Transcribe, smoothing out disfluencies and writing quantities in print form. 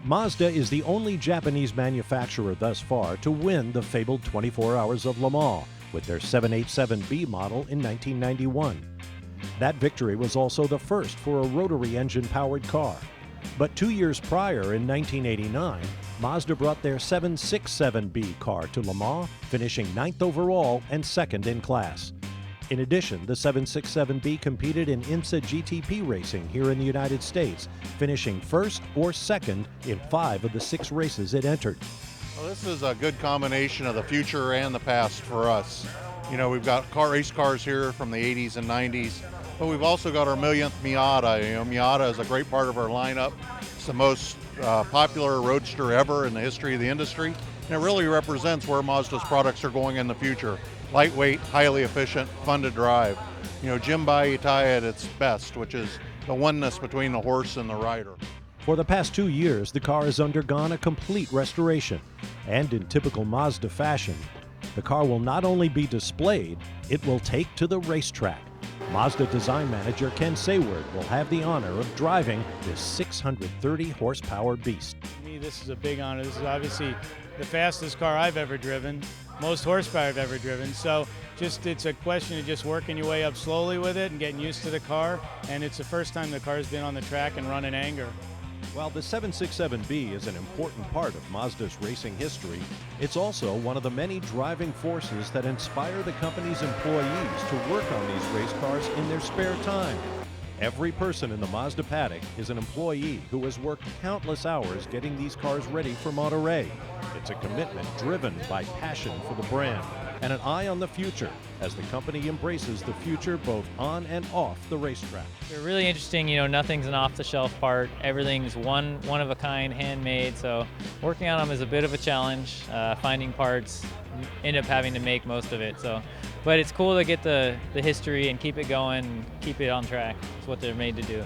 Mazda is the only Japanese manufacturer thus far to win the fabled 24 Hours of Le Mans with their 787B model in 1991. That victory was also the first for a rotary engine-powered car. But 2 years prior, in 1989, Mazda brought their 767B car to Le Mans, finishing 9th overall and 2nd in class. In addition, the 767B competed in IMSA GTP racing here in the United States, finishing 1st or 2nd in 5 of the 6 races it entered. Well, this is a good combination of the future and the past for us. You know, we've got race cars here from the 80s and 90s, but we've also got our millionth Miata. You know, Miata is a great part of our lineup. It's the most popular roadster ever in the history of the industry, and it really represents where Mazda's products are going in the future. Lightweight, highly efficient, fun to drive. You know, Jimbai Itai at its best, which is the oneness between the horse and the rider. For the past 2 years, the car has undergone a complete restoration. And in typical Mazda fashion, the car will not only be displayed, it will take to the racetrack. Mazda design manager Ken Sayward will have the honor of driving this 630 horsepower beast. To me, this is a big honor. This is obviously the fastest car I've ever driven, most horsepower I've ever driven. So it's a question of just working your way up slowly with it and getting used to the car. And it's the first time the car's been on the track and run in anger. While the 767B is an important part of Mazda's racing history, it's also one of the many driving forces that inspire the company's employees to work on these race cars in their spare time. Every person in the Mazda paddock is an employee who has worked countless hours getting these cars ready for Monterey. It's a commitment driven by passion for the brand and an eye on the future as the company embraces the future both on and off the racetrack. They're really interesting, you know, nothing's an off-the-shelf part. Everything's one of a kind, handmade, so working on them is a bit of a challenge. Finding parts, end up having to make most of it, so. But it's cool to get the history and keep it going, keep it on track. It's what they're made to do.